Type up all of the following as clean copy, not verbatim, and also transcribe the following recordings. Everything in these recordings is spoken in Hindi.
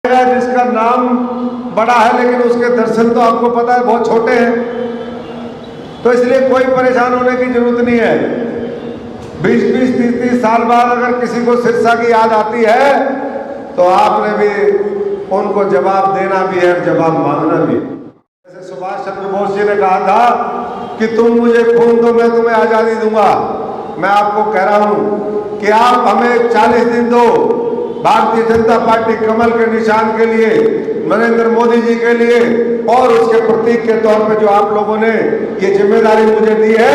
जिसका नाम बड़ा है लेकिन उसके दर्शन तो आपको पता है बहुत छोटे हैं, तो इसलिए कोई परेशान होने की जरूरत नहीं है। 20-20, 30-30 साल बाद अगर किसी को सिरसा की याद आती है तो आपने भी उनको जवाब देना भी है और जवाब मांगना भी। जैसे सुभाष चंद्र बोस जी ने कहा था कि तुम मुझे खून दो मैं तुम्हें आजादी दूंगा। मैं आपको कह रहा हूं कि आप हमें 40 दिन दो, भारतीय जनता पार्टी कमल के निशान के लिए, नरेंद्र मोदी जी के लिए और उसके प्रतीक के तौर पे जो आप लोगों ने ये जिम्मेदारी मुझे दी है,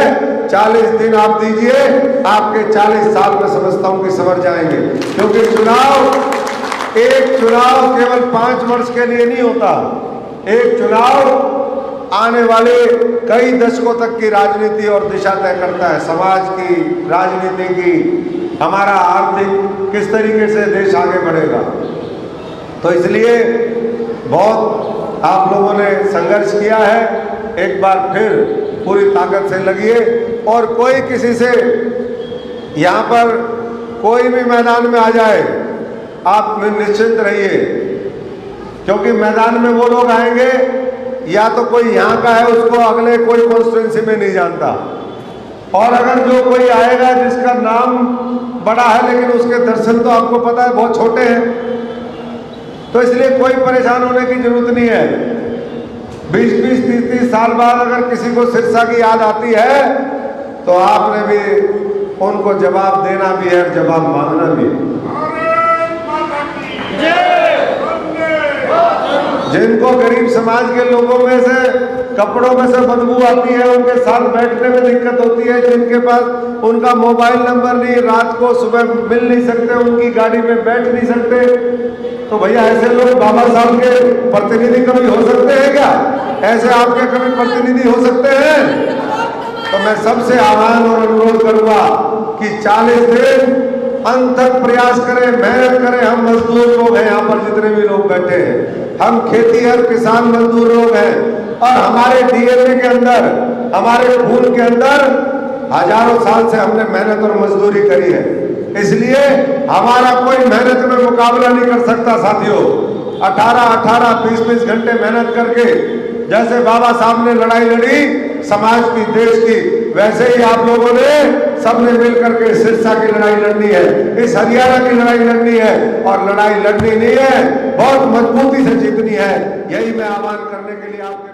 40 दिन आप दीजिए, आपके 40 साल में समझता हूं कि संवर जाएंगे। क्योंकि एक चुनाव केवल 5 वर्ष के लिए नहीं होता, एक चुनाव आने वाले कई दशकों तक की राजनीति और दिशा तय करता है, समाज की, राजनीति की, हमारा आर्थिक किस तरीके से देश आगे बढ़ेगा। तो इसलिए बहुत आप लोगों ने संघर्ष किया है, एक बार फिर पूरी ताकत से लगिए और कोई किसी से यहाँ पर कोई भी मैदान में आ जाए आप निश्चिंत रहिए, क्योंकि मैदान में वो लोग आएंगे या तो कोई यहाँ का है उसको अगले कोई कॉन्स्टिट्यूएंसी में नहीं जानता, और अगर जो कोई आएगा जिसका नाम बड़ा है लेकिन उसके दर्शन तो आपको पता है बहुत छोटे हैं, तो इसलिए कोई परेशान होने की जरूरत नहीं है। 20-20, 30-30 साल बाद अगर किसी को सिरसा की याद आती है तो आपने भी उनको जवाब देना भी है और जवाब मांगना भी है। जिनको गरीब समाज के लोगों में से कपड़ों में से बदबू आती है, उनके साथ बैठने में दिक्कत होती है, जिनके पास उनका मोबाइल नंबर नहीं, रात को सुबह मिल नहीं सकते, उनकी गाड़ी में बैठ नहीं सकते, तो भैया ऐसे लोग बाबा साहब के प्रतिनिधि कभी हो सकते हैं क्या? ऐसे आपके कभी प्रतिनिधि हो सकते हैं? तो मैं सबसे आह्वान और अनुरोध करूंगा कि 40 दिन अंत तक प्रयास करें, मेहनत करें। हम मजदूर लोग हैं, यहाँ पर जितने भी लोग बैठे हैं, हम खेतीहर किसान मजदूर लोग हैं और हमारे डीएनए के अंदर, हमारे खून के अंदर हजारों साल से हमने मेहनत और मजदूरी करी है, इसलिए हमारा कोई मेहनत में मुकाबला नहीं कर सकता साथियों। 18-18, 20-20 घंटे मेहनत करके जैसे बाबा साहब ने लड़ाई लड़ी समाज की, देश की, वैसे ही आप लोगों ने सबने मिलकर के सिरसा की लड़ाई लड़नी है, इस हरियाणा की लड़ाई लड़नी है, और लड़ाई लड़नी नहीं है, बहुत मजबूती से जीतनी है। यही मैं आह्वान करने के लिए आपके